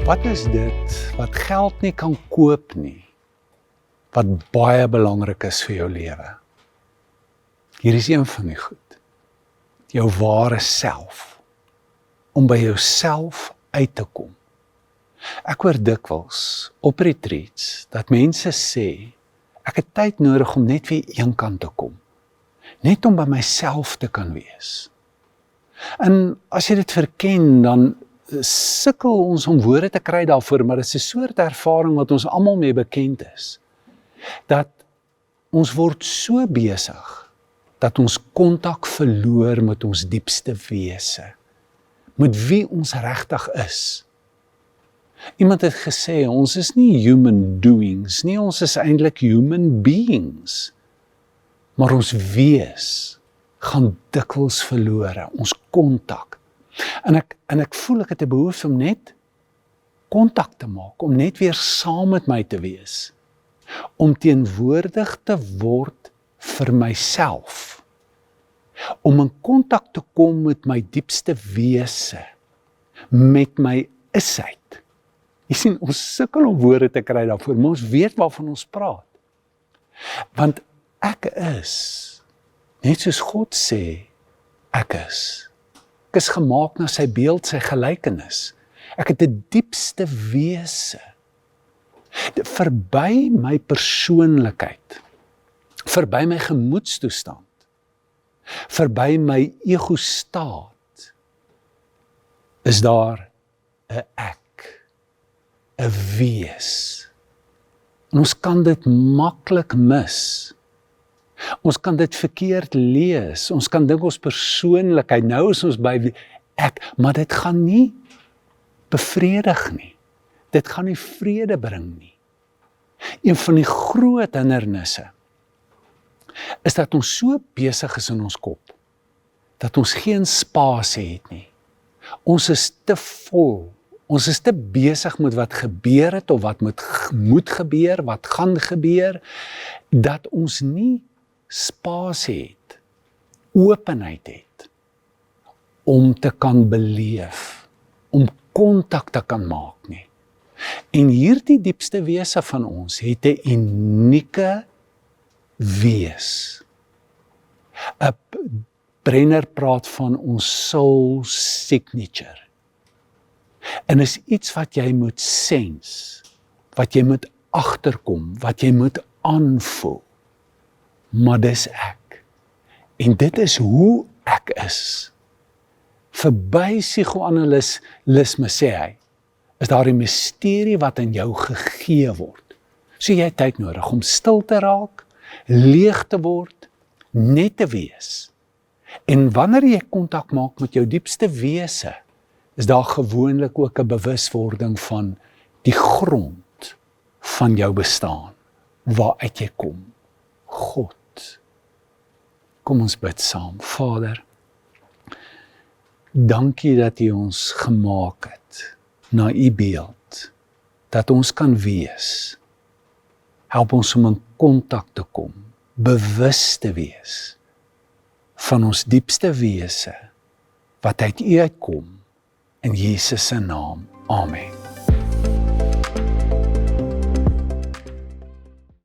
Wat is dit wat geld nie kan koop nie, wat baie belangrik is vir jou lewe? Hier is een van die goed. Jou ware self. Om by jouself uit te kom. Ek hoor dikwels op retreats dat mense sê, ek het tyd nodig om net weer eenkant te kom. Net om by myself te kan wees. En as jy dit verken, dan sukkel ons om woorde te kry daarvoor, maar dit is 'n soort ervaring wat ons almal mee bekend is. Dat ons word so besig, dat ons kontak verloor met ons diepste wese, met wie ons regtig is. Iemand het gesê, ons is nie human doings nie, ons is eintlik human beings. Maar ons wees gaan dikwels verlore, ons kontak. En ek voel ek het 'n behoefte om net kontak te maak, om net weer saam met my te wees, om teenwoordig te word vir myself, om in kontak te kom met my diepste wese, met my isheid. Jy sien, ons sukkel om woorde te kry daarvoor, maar ons weet waarvan ons praat. Want ek is, net soos God sê, ek is. Ek is gemaak na sy beeld, sy gelykenis. Ek het 'n diepste wese. Verby my persoonlikheid, verby my gemoedstoestand, verby my ego-staat, is daar 'n ek, 'n wees. En ons kan dit maklik mis. Ons kan dit verkeerd lees, ons kan dink ons persoonlikheid, nou is ons by ek, maar dit gaan nie bevredig nie. Dit gaan nie vrede bring nie. Een van die groot hindernisse is dat ons so besig is in ons kop, dat ons geen spasie het nie. Ons is te vol, ons is te besig met wat gebeur het, of wat moet gebeur, wat gaan gebeur, dat ons nie spasie het, openheid het, om te kan beleef, om kontak te kan maak nie. En hierdie diepste wese van ons het 'n unieke wees. Brenner praat van ons soul signature. En is iets wat jy moet sense, wat jy moet agterkom, wat jy moet aanvoel. Maar dis ek. En dit is hoe ek is. Verby psigoanalisme sê hy, is daar 'n misterie wat in jou gegee word. So jy het tyd nodig om stil te raak, leeg te word, net te wees. En wanneer jy kontak maak met jou diepste wese, is daar gewoonlik ook 'n bewuswording van die grond van jou bestaan, waaruit jy kom. God. Kom ons bid saam. Vader, dankie dat U ons gemaak het na U beeld, dat ons kan wees. Help ons om in kontak te kom, bewus te wees van ons diepste wese, wat uit U uitkom, in Jesus se naam. Amen.